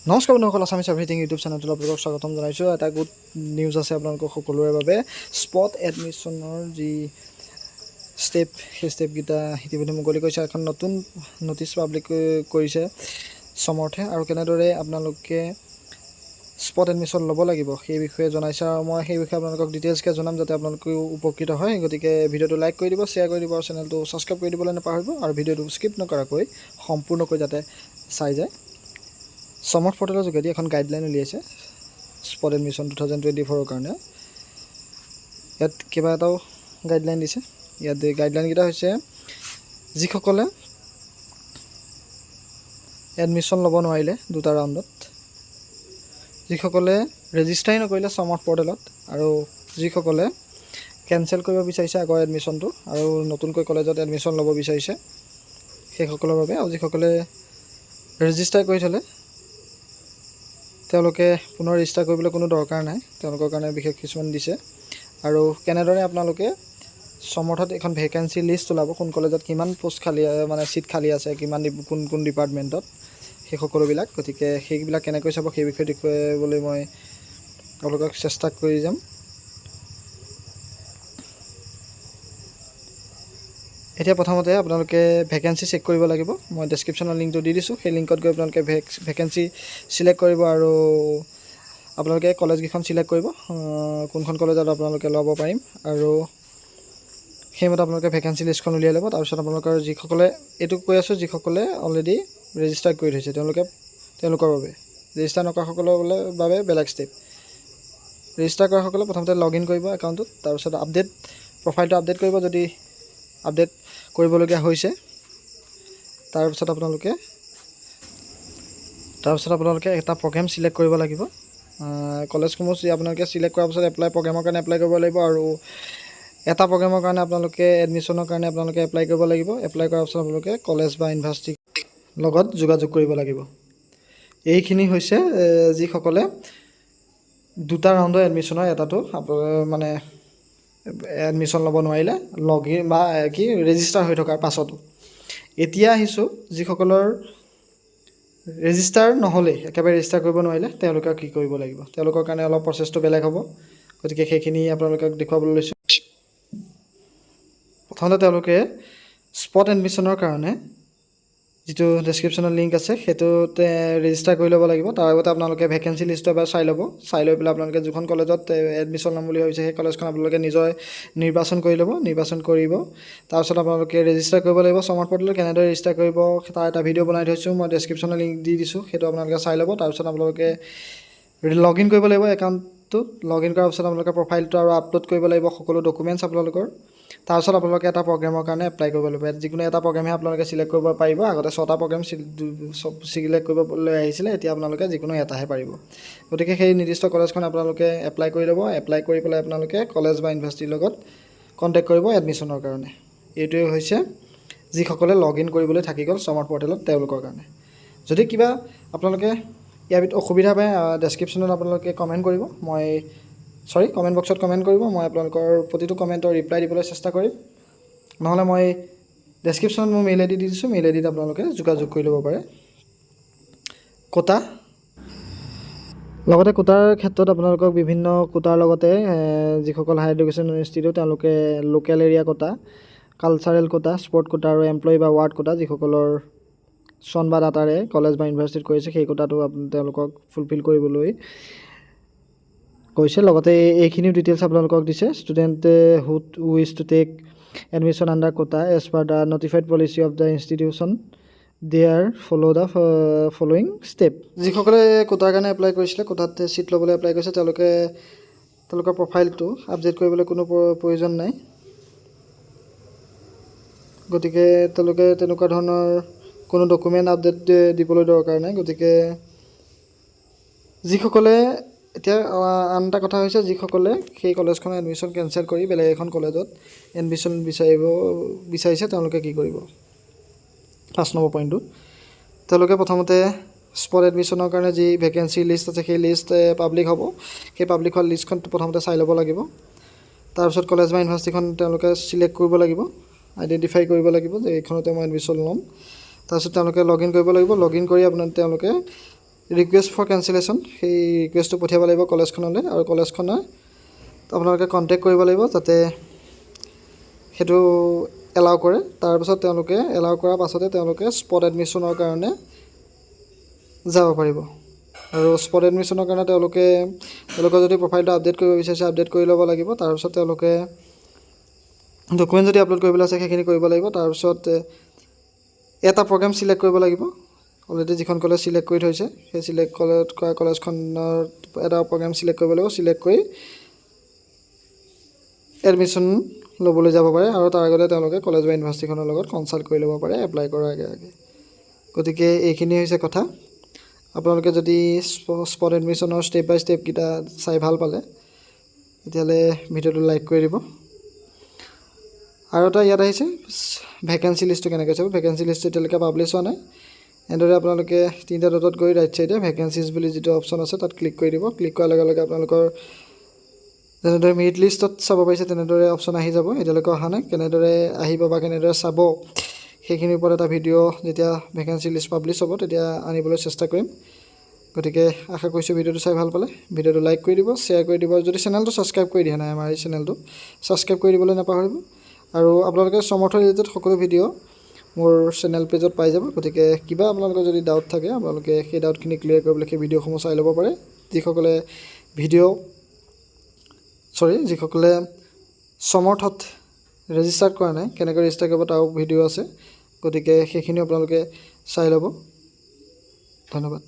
নমস্কাৰ বন্ধুসকল, Assamese everything YouTube চেনেলটোত আপোনালোকক স্বাগতম জনাইছোঁ। এটা গুড নিউজ আছে আপোনালোকক সকলোৰে বাবে। স্পট এডমিশ্যনৰ যি ষ্টেপ, সেই ষ্টেপকেইটা ইতিমধ্যে মুকলি কৰিছে। এখন নতুন ন'টিছ পাব্লিক কৰিছে সমৰ্থে, আৰু কেনেদৰে আপোনালোকে স্পট এডমিশ্যন ল'ব লাগিব সেই বিষয়ে জনাইছে। আৰু মই সেই বিষয়ে আপোনালোকক ডিটেইলছকৈ জনাম যাতে আপোনালোকেও উপকৃত হয়। গতিকে ভিডিঅ'টো লাইক কৰি দিব, শ্বেয়াৰ কৰি দিব, আৰু চেনেলটো ছাবস্ক্ৰাইব কৰি দিবলৈ নাপাহৰিব, আৰু ভিডিঅ'টো স্কিপ নকৰাকৈ সম্পূৰ্ণকৈ যাতে চাই যায়। সমৰ্থ পৰ্টেলৰ যোগেদি এখন গাইডলাইন উলিয়াইছে স্পট এডমিশ্যন 2024 কাৰণে। ইয়াত কেইবাটাও গাইডলাইন দিছে। ইয়াত গাইডলাইনকেইটা হৈছে যিসকলে এডমিশ্যন ল'ব নোৱাৰিলে দুটা ৰাউণ্ডত, যিসকলে ৰেজিষ্টাৰেই নকৰিলে সমৰ্থ পৰ্টেলত, আৰু যিসকলে কেঞ্চেল কৰিব বিচাৰিছে আগৰ এডমিশ্যনটো আৰু নতুনকৈ কলেজত এডমিশ্যন ল'ব বিচাৰিছে সেইসকলৰ বাবে, আৰু যিসকলে ৰেজিষ্টাৰ কৰি থ'লে তেওঁলোকে পুনৰ ৰেজিষ্টাৰ কৰিবলৈ কোনো দৰকাৰ নাই, তেওঁলোকৰ কাৰণে বিশেষ কিছুমান দিছে। আৰু কেনেদৰে আপোনালোকে সমৰ্থত এখন ভেকেঞ্চি লিষ্ট ওলাব, কোন কলেজত কিমান পোষ্ট খালী মানে ছিট খালী আছে, কিমান কোন কোন ডিপাৰ্টমেণ্টত, সেই সকলোবিলাক। গতিকে সেইবিলাক কেনেকৈ চাব সেই বিষয়ে দেখুৱাবলৈ মই আপোনালোকক চেষ্টা কৰি যাম। এতিয়া প্ৰথমতে আপোনালোকে ভেকেঞ্চি চেক কৰিব লাগিব। মই ডেছক্ৰিপশ্যনৰ লিংকটো দি দিছোঁ, সেই লিংকত গৈ আপোনালোকে ভেকেঞ্চি চিলেক্ট কৰিব, আৰু আপোনালোকে কলেজকেইখন চিলেক্ট কৰিব কোনখন কলেজত আপোনালোকে ল'ব পাৰিম, আৰু সেইমতে আপোনালোকে ভেকেঞ্চি লিষ্টখন উলিয়াই ল'ব। তাৰপিছত আপোনালোকৰ যিসকলে, এইটো কৈ আছোঁ যিসকলে অলৰেডি ৰেজিষ্টাৰ কৰি থৈছে তেওঁলোকৰ বাবে, ৰেজিষ্টাৰ নকৰাসকলৰ বাবে বেলেগ ষ্টেপ। ৰেজিষ্টাৰ কৰাসকলে প্ৰথমতে লগ ইন কৰিব একাউণ্টটোত, তাৰপিছত প্ৰফাইলটো আপডেট কৰিব যদি আপডেট কৰিবলগীয়া হৈছে। তাৰপিছত আপোনালোকে এটা প্ৰগ্ৰেম চিলেক্ট কৰিব লাগিব। কলেজসমূহ আপোনালোকে চিলেক্ট কৰাৰ পাছত প্ৰগ্ৰেমৰ কাৰণে এপ্লাই কৰিব লাগিব, আৰু এটা প্ৰগ্ৰেমৰ কাৰণে আপোনালোকে এডমিশ্যনৰ কাৰণে আপোনালোকে এপ্লাই কৰিব লাগিব। এপ্লাই কৰাৰ পাছত আপোনালোকে কলেজ বা ইউনিভাৰ্চিটিৰ লগত যোগাযোগ কৰিব লাগিব। এইখিনি হৈছে যিসকলে দুটা ৰাউণ্ডৰ এডমিশ্যনৰ এটাটো মানে এডমিশ্যন ল'ব নোৱাৰিলে লগ ইন বা ৰেজিষ্টাৰ হৈ থকাৰ পাছতো। এতিয়া আহিছোঁ যিসকলৰ ৰেজিষ্টাৰ নহ'লে, একেবাৰে ৰেজিষ্টাৰ কৰিব নোৱাৰিলে তেওঁলোকে কি কৰিব লাগিব। তেওঁলোকৰ কাৰণে অলপ প্ৰচেছটো বেলেগ হ'ব, গতিকে সেইখিনি আপোনালোকক দেখুৱাবলৈ লৈছোঁ। প্ৰথমতে তেওঁলোকে স্পট এডমিশ্যনৰ কাৰণে যিটো ডেছক্ৰিপশ্যনৰ লিংক আছে সেইটোতে ৰেজিষ্টাৰ কৰি ল'ব লাগিব। তাৰ আগতে আপোনালোকে ভেকেঞ্চি লিষ্টটো এবাৰ চাই ল'ব। চাই লৈ পেলাই আপোনালোকে যিখন কলেজত এডমিশ্যন ল'ম বুলি ভাবিছে সেই কলেজখন আপোনালোকে নিজৰ নিৰ্বাচন কৰি ল'ব, নিৰ্বাচন কৰিব। তাৰপিছত আপোনালোকে ৰেজিষ্টাৰ কৰিব লাগিব সমৰ্থ পৰ্টেলত। কেনেদৰে ৰেজিষ্টাৰ কৰিব তাৰ এটা ভিডিঅ' বনাই থৈছোঁ, মই ডেছক্ৰিপশ্যনৰ লিংক দি দিছোঁ, সেইটো আপোনালোকে চাই ল'ব। তাৰপিছত আপোনালোকে লগ ইন কৰিব লাগিব একাউণ্টটোত। লগ ইন কৰাৰ পিছত আপোনালোকে প্ৰফাইলটো আৰু আপলোড কৰিব লাগিব সকলো ডকুমেণ্টছ আপোনালোকৰ। তাৰপিছত আপোনালোকে এটা প্ৰগ্ৰেমৰ কাৰণে এপ্লাই কৰিব লাগিব। যিকোনো এটা প্ৰগ্ৰেমহে আপোনালোকে চিলেক্ট কৰিব পাৰিব। আগতে 6টা প্ৰগ্ৰেম চিলেক্ট কৰিবলৈ আহিছিলে, এতিয়া আপোনালোকে যিকোনো এটাহে পাৰিব। গতিকে সেই নিৰ্দিষ্ট কলেজখন আপোনালোকে এপ্লাই কৰি ল'ব। এপ্লাই কৰি পেলাই আপোনালোকে কলেজ বা ইউনিভাৰ্চিটিৰ লগত কণ্টেক্ট কৰিব এডমিশ্যনৰ কাৰণে। এইটোৱে হৈছে যিসকলে লগ ইন কৰিবলৈ থাকি গ'ল সমৰ্থ পৰ্টেলত তেওঁলোকৰ কাৰণে। যদি কিবা আপোনালোকে ইয়াৰ ভিতৰত অসুবিধা পায় ডেছক্ৰিপশ্যনত আপোনালোকে কমেণ্ট কৰিব, কমেণ্ট বক্সত কমেণ্ট কৰিব। মই আপোনালোকৰ প্ৰতিটো কমেণ্টৰ ৰিপ্লাই দিবলৈ চেষ্টা কৰিম। নহ'লে মই ডেছক্ৰিপশ্যনত মোৰ মেইল আই ডি দি দিছোঁ, মেইল আই ডিত আপোনালোকে যোগাযোগ কৰি ল'ব পাৰে। লগতে কোটাৰ ক্ষেত্ৰত আপোনালোকক বিভিন্ন কোটাৰ লগতে যিসকল হায়াৰ এডুকেশ্যন ইনষ্টিটিউট তেওঁলোকে local area quota, cultural quota, sport quota আৰু এমপ্লয়ী বা ৱাৰ্ড কোটা যিসকলৰ চন বা ডাটাৰে কলেজ বা ইউনিভাৰ্চিটিত কৰিছে সেই কোটাটো তেওঁলোকক ফুলফিল কৰিবলৈ কৈছে। লগতে এইখিনিও ডিটেইলছ আপোনালোকক দিছে। ষ্টুডেণ্টে who wish to take admission under quota as per the notified policy of the institution there follow' the following step. যিসকলে কোটাৰ কাৰণে এপ্লাই কৰিছিলে, কোটাত ছিট ল'বলৈ এপ্লাই কৰিছে, তেওঁলোকৰ প্ৰফাইলটো আপডেট কৰিবলৈ কোনো প্ৰয়োজন নাই। গতিকে তেওঁলোকে তেনেকুৱা ধৰণৰ কোনো ডকুমেণ্ট আপডেট দিবলৈ দৰকাৰ নাই। গতিকে যিসকলে এতিয়া আন এটা কথা হৈছে, যিসকলে সেই কলেজখনৰ এডমিশ্যন কেঞ্চেল কৰি বেলেগ এখন কলেজত এডমিশ্যন বিচাৰিছে তেওঁলোকে কি কৰিব। 5 নম্বৰ পইণ্টটো, তেওঁলোকে প্ৰথমতে স্পট এডমিশ্যনৰ কাৰণে যি ভেকেঞ্চি লিষ্ট আছে সেই লিষ্ট পাব্লিক হ'ব। সেই পাব্লিক হোৱা লিষ্টখন প্ৰথমতে চাই ল'ব লাগিব। তাৰপিছত কলেজ বা ইউনিভাৰ্চিটিখন তেওঁলোকে চিলেক্ট কৰিব লাগিব, আইডেণ্টিফাই কৰিব লাগিব যে এইখনতে মই এডমিশ্যন ল'ম। তাৰপিছত তেওঁলোকে লগ ইন কৰিব লাগিব। লগ ইন কৰি তেওঁলোকে ৰিকুৱেষ্ট ফৰ কেঞ্চেলেশ্যন সেই ৰিকুৱেষ্টটো পঠিয়াব লাগিব কলেজখনলৈ আৰু কলেজখনে আপোনালোকে কণ্টেক্ট কৰিব লাগিব যাতে সেইটো এলাউ কৰে তাৰপিছত তেওঁলোকে এলাউ কৰাৰ পাছতে তেওঁলোকে স্পট এডমিশ্যনৰ কাৰণে যাব পাৰিব আৰু স্পট এডমিশ্যনৰ কাৰণে তেওঁলোকৰ যদি প্ৰফাইলটো আপডেট কৰিব বিচাৰিছে আপডেট কৰি ল'ব লাগিব তাৰপিছত তেওঁলোকে ডকুমেণ্ট যদি আপলোড কৰিবলৈ আছে সেইখিনি কৰিব লাগিব তাৰপিছত এটা প্ৰগ্ৰাম চিলেক্ট কৰিব লাগিব অলৰেডি যিখন কলেজ চিলেক্ট কৰি থৈছে সেই চিলেক্ট কৰা কলেজখনৰ এটা প্ৰগ্ৰাম চিলেক্ট কৰিব লাগিব চিলেক্ট কৰি এডমিশ্যন ল'বলৈ যাব পাৰে আৰু তাৰ আগতে তেওঁলোকে কলেজ বা ইউনিভাৰ্চিটিখনৰ লগত কনচাল্ট কৰি ল'ব পাৰে এপ্লাই কৰাৰ আগে আগে গতিকে এইখিনি হৈছে কথা আপোনালোকে যদি স্পট এডমিশ্যনৰ ষ্টেপ বাই ষ্টেপকেইটা চাই ভাল পালে তেতিয়াহ'লে ভিডিঅ'টো লাইক কৰি দিব আৰু এটা ইয়াত আহিছে ভেকেঞ্চি লিষ্টটো কেনেকৈ চাব ভেকেঞ্চি লিষ্টটো এতিয়ালৈকে পাব্লিছ হোৱা নাই এনেদৰে আপোনালোকে তিনিটা ডটত গৈ ৰাইট চাইডে ভেকেঞ্চিজ বুলি যিটো অপশ্যন আছে তাত ক্লিক কৰি দিব ক্লিক কৰাৰ লগে লগে আপোনালোকৰ যেনেদৰে মেৰিট লিষ্টত চাব পাৰিছে তেনেদৰে অপশ্যন আহি যাব এতিয়ালৈকে অহা নাই কেনেদৰে আহিব বা কেনেদৰে চাব সেইখিনিৰ ওপৰত এটা ভিডিঅ' যেতিয়া ভেকেঞ্চি লিষ্ট পাব্লিছ হ'ব তেতিয়া আনিবলৈ চেষ্টা কৰিম গতিকে আশা কৰিছোঁ ভিডিঅ'টো চাই ভাল পালে ভিডিঅ'টো লাইক কৰি দিব শ্বেয়াৰ কৰি দিব যদি চেনেলটো ছাবস্ক্ৰাইব কৰি দিয়া নাই আমাৰ এই চেনেলটো ছাবস্ক্ৰাইব কৰি দিবলৈ নাপাহৰিব আৰু আপোনালোকে সমৰ্থ ৰিলেটেড সকলো ভিডিঅ' মোৰ চেনেল পেজত পাই যাব গতিকে কিবা আপোনালোকৰ যদি ডাউট থাকে আপোনালোকে সেই ডাউটখিনি ক্লিয়াৰ কৰিবলৈ সেই ভিডিঅ'সমূহ চাই ল'ব পাৰে যিসকলে সমৰ্থত ৰেজিষ্টাৰ কৰা নাই কেনেকৈ ৰেজিষ্টাৰ কৰিব তাৰো ভিডিঅ' আছে গতিকে সেইখিনিও আপোনালোকে চাই ল'ব ধন্যবাদ